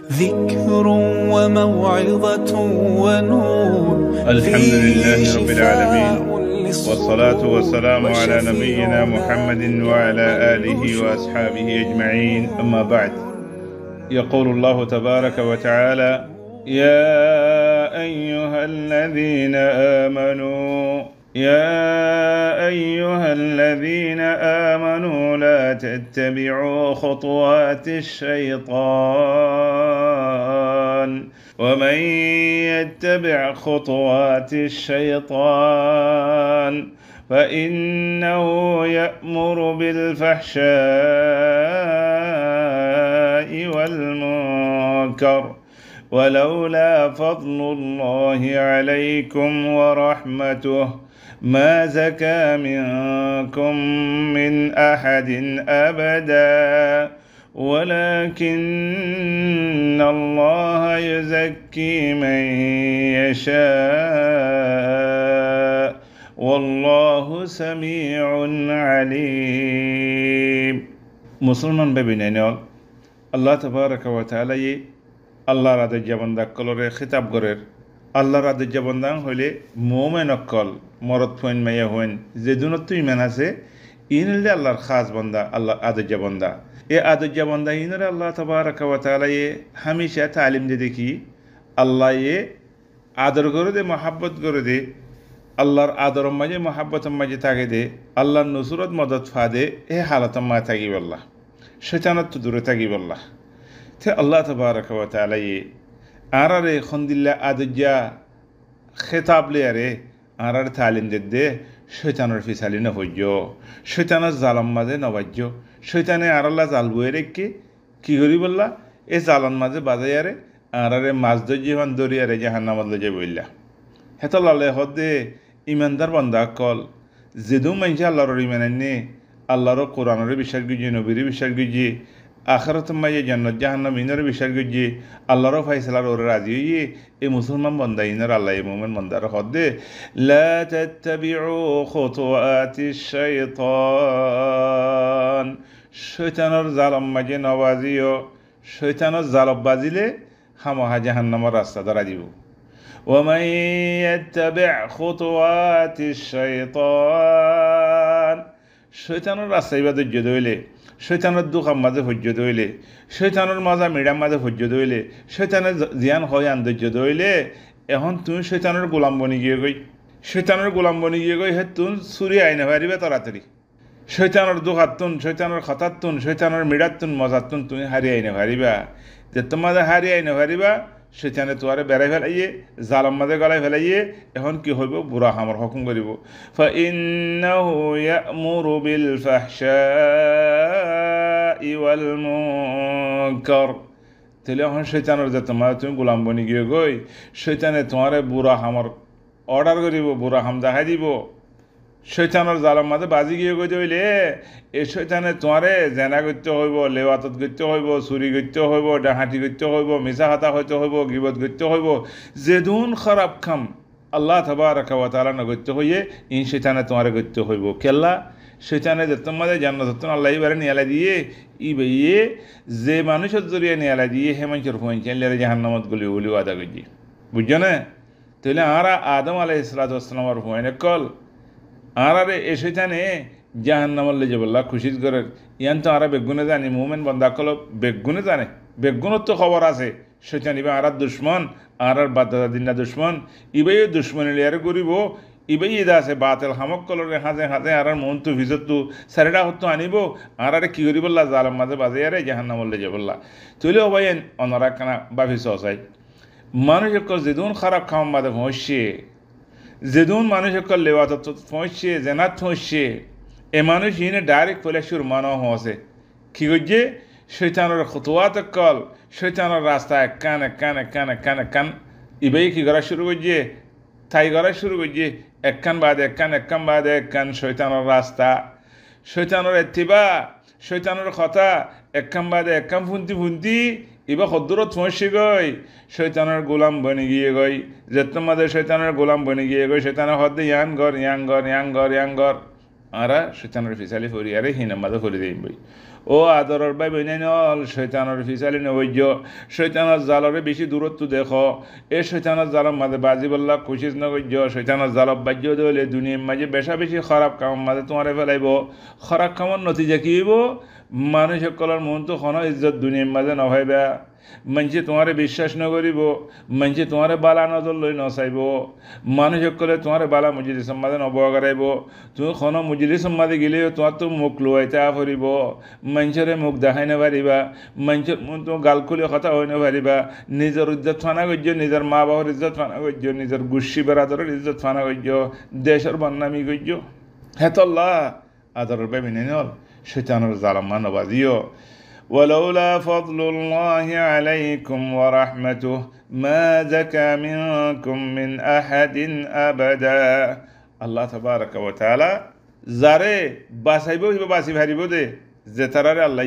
ذكر وموعظة ونور. الحمد لله رب العالمين، والصلاة والسلام على نبينا محمد وعلى آله وأصحابه أجمعين، أما بعد. يقول الله تبارك وتعالى: يا أيها الذين آمنوا لا تتبعوا خطوات الشيطان ومن يتبع خطوات الشيطان فإنه يأمر بالفحشاء والمنكر ولولا فضل الله عليكم ورحمته ما زكى منكم من أحد أبدا ولكن الله يزكي من يشاء والله سميع عليم. মুসলমান বেবিনেনল আল্লাহ তাবারাকা ওয়া তাআলা আল্লাহ রাদে জবন্দা কলরে খিতাব গরের আল্লাহ রাদে জবন্দাং হইলে মোমেন অকল মরদ ফইন মাইয়া হইন যে দুনত ইমান আছে ইনলে আল্লাহর খাস বান্দা আল্লাহ আদে জবন্দা এ আদে জবন্দা ইনরে আল্লাহ তাবারাকা ওয়া তাআলা হামেশা তালিম দে দেখি আল্লাহ আদর করে দে মহাব্বত করে দে আল্লাহর আদর মাঝে মহাব্বত মাঝে থাকে দে আল্লাহর নুসরত মদত ফা দে এ হালত মা থাকি বল্লাহ শয়তানত তো দূরে থাকি বল্লাহ তে আল্লাহ তাবারাকা ওয়া তাআলা আরারে খন্দিল্লা আদজ্জা খেতাব লে আরে আরার তালিম দে শয়তানের ফিসালি না হইজ শয়তানের জালাম মাঝে নবাজ্য শয়তানে আরাল্লা জাল বয়ে রেখে কি করি বললা এ জালান মাঝে বাজাই আরে আরারে মাছ দর্জিহান দরিয়ারে জাহান্নামত লজে বললা হেতলালে হদে ইমানদার বান্দা কল যেদু মাইনছে আল্লাহর ইমান আনে আল্লাহর কোরআনের বিশ্বাস গুজি নবীর বিশ্বাস গুজি আখরাত মাইয়ে জান্নাত জাহান্নাম ইনর বিশ্বাস গুজি আল্লাহর ফাইসালার ওর রাজি হইয়ে এই মুসলমান বান্দা ইনর আল্লাহ মুমিন বান্দার হদে লা তাত্তাবিউ খুতুওয়াতিশ শাইতান শয়তানের জালাম মাঝে নবাজিও শয়তানের জালব বাজিলে হামহা জাহান্নামের রাস্তা ধরা দিব ومن يتبع خطوات الشيطان শয়তানের রাস্তায় বা ধৈর্য ধইলে শয়তানের দুঃখার মাঝে ধৈর্য ধইলে শয়তানের মাজা মিডাম মাঝে ধৈর্য ধইলে শয়তানের জিয়ান হয় আন ধৈর্য ধইলে এখন তুমি শয়তানের গোলাম বনি গিয়ে গই হে তুন চুরি আইনে পারিবে তাড়াতাড়ি শয়তানের দুঃখাতুন শয়তানের খতাতুন শয়তানের মিডাতুন মজাতুন তুমি হারিয়ে আইনে পারিবা যে তোমাদের হারিয়ে আইনে পারিবা শয়তানে তোয়ারে বেড়াই ফেলাইয়ে জালাম মাঝে গলায় ফেলাইয়ে এখন কি হইব বুড়া হামর হুকুম করিব ফাইন্নাহু ইয়ামুরু বিল ফাহশাই ওয়াল মুনকার তাহলে এখন শয়তানের যে তোমার তুমি গোলাম বনি গিয়ে গই শয়তানে তোমারে বুড়া হামর অর্ডার করিব বুড়া হাম দেখাই দিব শয়তানের জালাম মাঝে বাজি গিয়ে গই হইলে এই শয়তানে তোমারে জেনা করতে হইব লেওয়াতত করতে হইব চুরি করতে হইব ডাহাতি করতে হইব মিছা হাতা হইতে হইব গিবত করতে হইব যেদুন খারাপ খাম আল্লাহ তাবারাকা ওয়া তাআলা নগত্য হইয়ে ইন শয়তানে তোমারে করতে হইব কেল্লা শয়তানে যে তোমাদের জান্নাত আল্লাহ এবারে নিয়ালা দিয়ে ইয়ে যে মানুষের জরিয়ে নিয়ালা দিয়ে হে মানুষের পৌঁছাইলে জাহান্নামত গলি বলি আদা করছি বুঝছো না তাহলে আরা আদম আলাইহিস সালাতু ওয়াস সালামের পৌঁছে কল আরারে এ শয়তানে জাহান্নামত লয়ে যাবল্লা খুশিত করে ইয়ান তো আরা বেগুনে জানি মুমিন বান্দা কল বেগুনে জানে বেগুনের তো খবর আছে শয়তান ইবা আরার দুশ্মন আরার বাদদা দিনা দুশ্মন ইবাই দুশ্মনী লিয়ারে করিব ইবাই ইদা আছে বাতেল হামক কলরে হাজে আরার মন তো ভিজত তো সারেডা হতো আনিব আরারে কি করি বললা জালাম মাঝে বাজে আরে জাহান্নামত লয়ে যাবল্লা তুইলে হবাইন অনরা কানা বাফি সসাই মানুষ যেদুন খারাপ খাম বাদে হচ্ছে যেদুন মানুষ লেওয়াত পৌঁছছে জেনাত পৌঁছছে এ মানুষ ইনে ডাইরেক্ট ফলে সুর মানো হসে কি করছে শৈতানের খুতুয়াত কল শৈতানের রাস্তায় কান ইবাই কি করা শুরু করছে তাই করা শুরু করছে একখান বাদে একখান শৈতানের রাস্তা শৈতানের এত্তিবা শৈতানের কথা একখান বাদে একখান ফুন্তি ইবা সদ্দূরত পৌঁছে গই শৈতানের গোলাম বনি গিয়ে গই যেতমাদের শৈতানের গোলাম বনি গিয়ে গই শৈতানের হদ্দে ইয়াং গর আরা শৈতানের ফিসালি ফরি আরে হিনামাদে ফরি দেই বই ও আদরের ভাই বইনাইনল শয়তানের ফিসালি নবৈজ্য শয়তানের জালরে বেশি দূরত্ব দেখো এ শয়তানের জালর মাঝে বাজি বললা খুশিস নবৈজ্য শয়তানের জালব বাজ্য দলে দুনিয়ার মাঝে বেশা বেশি খারাপ কাম মাঝে তোমারে ফেলাইব খারাপ কামর নতিজা কি হইব মানুষ সকলের মন তো কোনো ইজ্জত দুনিয়ার মাঝে নহইবা মানুষে তোমারে বিশ্বাস নকরিব মানুষে তোমারে বালা নজর লই নচাইব মানুষ সকলে তোমারে বালা মজলিসের মাঝে নবগারাইব তুমি কোনো মজলিসের মাঝে গেলেও তোমার তো মুখ লুয়াইতা ফুরিব মানুষরে মুখ দেখাই নাপারিবা মানুষের মন তো গাল খুলে কথা হই নাপারিবা নিজের ইজ্জত ফানা করছ নিজের মা বাবার ইজ্জত ফানা করছ নিজের গুষ্টি বেড়াদরের ইজ্জত ফানা করছ দেশের বদনামি করছ হেতল্লা আদরের বেমিনে নল শয়তানের জালাম নবাজিও ولولا فضل الله عليكم ورحمته ما زكى منكم من أحد أبدا الله تبارك وتعالى যারে বাঁচাইব হিবা বাঁচি ভারিব দে যে তারারে আল্লাহ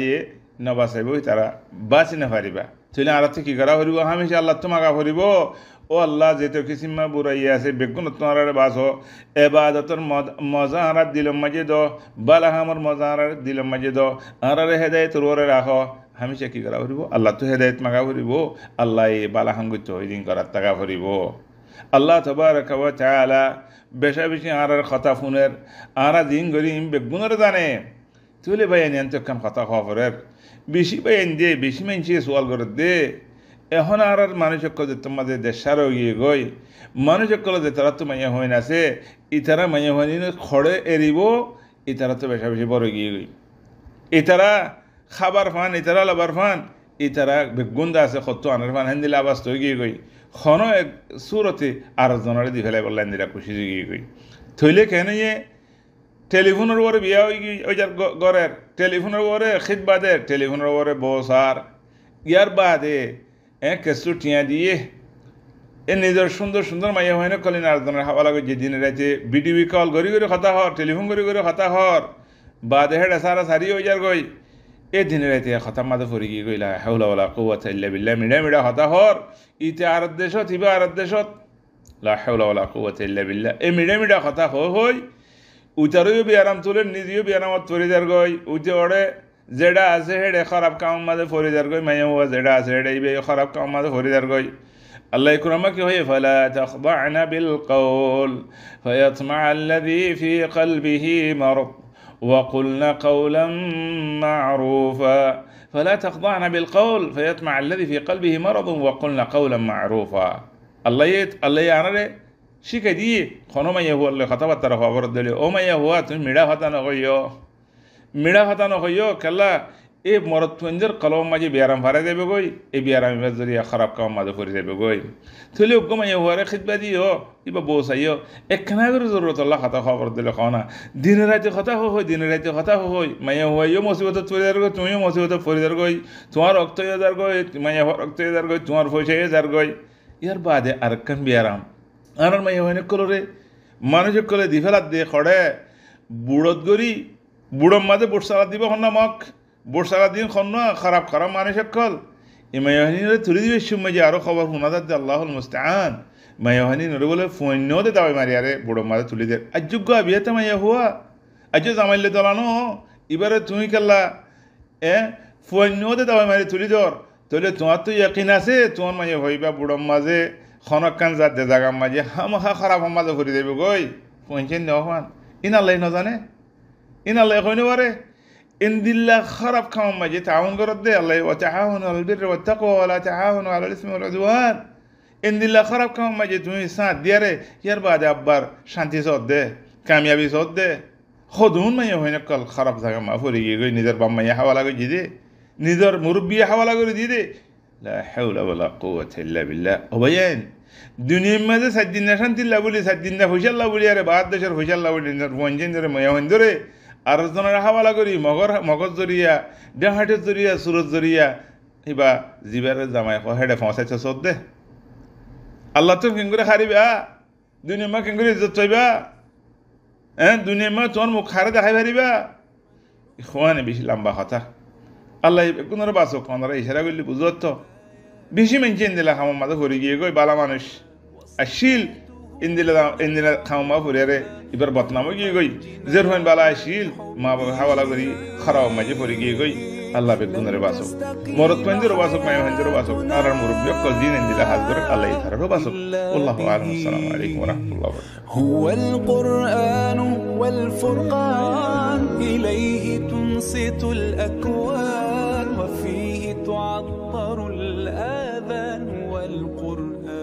নবাচাইব তারা বাঁচি না পারিবা তাহলে আর কি করা হরিব হামেশা আল্লাহ তোমাকা হরিব ও আল্লাহ যেতে কিসিমা বুড়াইয়া আছে বেগুন তোমার বাস এবাদতর মজা হারাত দিলম মাঝে দ বালা হামর মজা হারাত দিলম মাঝে দ হারারে হেদায়ত রোরে রাখ হামেশা কি করা হরিব আল্লাহ তো হেদায়ত মাগা হরিব আল্লাহ এই বালা হাঙ্গুত হইদিন করার টাকা হরিব আল্লাহ তাবারাকা ওয়া তাআলা বেশা বেশি আরার কথা ফোনের আরা দিন গরিম বেগুনের জানে তুলে ভাই আনি তো কাম কথা খবরের বেশি ভাই দে বেশি মানুষে সোয়াল করে দে এখন আর মানুষ যে তোমাদের দেশারও গিয়ে গই মানুষ যে তারা তো মাইয়া হয়ে আছে ইতারা মাইয়া হয়নি খড়ে এরিব ইতারা তো বেশা বেশি বড় গিয়ে গই ইতারা খাবার ফান ইতারা লাবার ফান ইতারা বেগুন্দা আছে কত আনার ফান হেন্দিলে আবাস তো গিয়ে গই খন এক সুরতে আর জনারে দি ফেলাই বললেন দিলা খুশি গিয়ে গই থইলে কেন টেলিফোনের ওপরে বিয়া হয়ে গিয়ে ওই যার ঘরের টেলিফোনের ওপরে খিদবাদের টেলিফোনের ওপরে বসার ইয়ার বাদে কেসু টিয়া দিয়ে এ নিজের সুন্দর সুন্দর মাইয়া হয় না কলিন আর্জনের হাওয়া লাগে যে দিনে রাতে বিডিবি কল ঘড়ি ঘড়ি কথা হর টেলিফোন ঘড়ি ঘড়ি কথা হর বাদে হেডা সারা সারি হয়ে যার গই এ দিনে রাতে কথা মাঝে ফরি গিয়ে গইলা হাউলা ওয়ালা কুওয়াতা ইল্লা বিল্লাহ মিডা মিডা কথা হর ইতে আর দেশত ইবা আর দেশত লা হাউলা ওয়ালা কুওয়াতা ইল্লা বিল্লাহ এ মিডা মিডা কথা হই উতারও বিয়ারাম তুলেন নিজেও বিয়ারামত ফরি যার গই উতে ওড়ে যেটা আছে হেডে খারাপ কাম মাঝে ফরিদার গই মাইয়া হওয়া যেটা আছে হেডে ইবে খারাপ কাম মাঝে ফরিদার গই আল্লাহ ইকরামা কি হয়ে ফালা তাখদা'না বিল কওল ফায়াতমা আল্লাযী ফি কলবিহি মারদ ওয়া কুলনা কওলান মা'রুফা ফালা তাখদা'না বিল কওল ফায়াতমা আল্লাযী ফি কলবিহি মারদ ওয়া কুলনা কওলান মা'রুফা আল্লাহ আনারে শিখাই দিয়ে কোনো মাইয়া হওয়ার কথাবার্তা খবর দিলে ও মাইয়া হওয়া তুমি মিড়া কথা নকইও মিড়া কথা নকইও কেলা এই মরদ তুঞ্জের কলম মাঝে বিয়ারাম ভাড়া দেবে গই এই বিয়ারাম জরিয়া খারাপ কাম মাঝে করে দেবে গই থইলে উগ্গ মাইয়া হওয়ারে খিদবা দিও ইবা বসাইও একখানা করে জরুরত আল্লাহ কথা খবর দিলে খাওয়া দিনে রাতে কথা হই দিনে রাতে কথা হই মাইয়া হওয়াইও মুসিবত ফরিদার গই তুমিও মুসিবত ফরিদার গই তোমার রক্ত যার গই মাইয়া রক্ত যার গই তোমার পয়সা যার গই ইয়ার বাদে আরেকখান বিয়ারাম আর মাইয়া হয় কলরে মানুষ কলে দি ফেলাত দিয়ে খড়ে বুড়ত গড়ি বুড়ম মাঝে বোট সালা দিব খন্না মক বোট সালা দিন খন্ন খারাপ খারাপ মানুষ কল এই মাইয়াহানিরে তুলে দিবে সময় যে আরও খবর শোনা যাচ্ছে আল্লাহুল মুস্তাআন মাইয়াহানি নরে বলে ফৈন্যও দে দাওয়াই মারি আরে বুড়ম মাঝে তুলে দে আজ্যোগ্য বিয়েতে মাইয়া হওয়া আজ জামাইলে দলানো এবারে তুমি কেল্লা ফৈন্যও দে দাওয়াই মারি তুলি দর তাহলে তোমার তো ইয়াকিন আছে তোমার মাইয়া হইবা বুড়ম মাঝে খনকান যাতে জাগার মাঝে হামহা খারাপ মাঝে ভরি দেবে গই পৌঁছেন দেওয়ান ইন আল্লাহ নজানে ইন আল্লাহ কইনে পারে ইন দিল্লা খারাপ খাওয়ার মাঝে তাউন করত দে আল্লাহ ওয়া তাআওয়ানু আলাল বিররি ওয়াত তাকওয়া ওয়া লা তাআওয়ানু আলাল ইসমি ওয়াল উদওয়ান ইন দিল্লা খারাপ খাওয়ার মাঝে তুমি সাথ দিয়ারে ইয়ার বাদে আব্বার শান্তি সদ দে কামিয়াবি সদ দে খদুন মাইয়া হইনা কল খারাপ জায়গা মা ভরি গই নিজের বাম মাইয়া হাওয়ালা গই দি দে নিজের মুরব্বি হাওয়ালা করে দি দে লা হাওলা ওয়ালা কুওয়াতা ইল্লা বিল্লাহ ওবায়েন দুনিয়ার মাঝে 7 দিন না শান্তি লাবলি 7 দিন না হুশাল্লাহ বলি আরে বাদ দেশের হুশাল্লাহ বলি বঞ্জেন ধরে ময়াহন ধরে আর জনের হাওয়ালা করি মগজ জরিয়া ডাহাটের জরিয়া সুরত জরিয়া ইবা জিবারের জামাই হেডে ফসাইছে সদ দে আল্লাহ তো কেন করে হারিবা দুনিয়ার মা কেন করে ইজ্জত চাইবা দুনিয়ার মা তোর মুখ হারে দেখাই পারিবা খোয়ানে বেশি লম্বা কথা আল্লাহ কোনোর বাসো কোনোরা ইশারা করলে বুঝত তো বেশি মেনচেন দিলা খামা মাঝে ভরে গিয়ে গই বালা মানুষ আর শিল ইন্দিলা খামা ভরে আরে এবার বদনামও গিয়ে গই জের হইন বালা আসিল মা বাবা হাওয়ালা করি খারাপ মাঝে পড়ে গিয়ে গই আল্লাহ বেগুনের বাসক মরদ পেন্দের বাসক মায় পেন্দের বাসক আর মুরব্বী কল দিন দিলা হাত করে আল্লাহ তাআলার বাসক আল্লাহু আলাইহি আসসালামু আলাইকুম ওয়া রাহমাতুল্লাহি ওয়া বারাকাতুহু হুয়াল কুরআনু ওয়াল ফুরকান ইলাইহি তুনসিতুল আকওয়ান ওয়া ফীহি তুআত্তারুল আযান ওয়াল কুরআন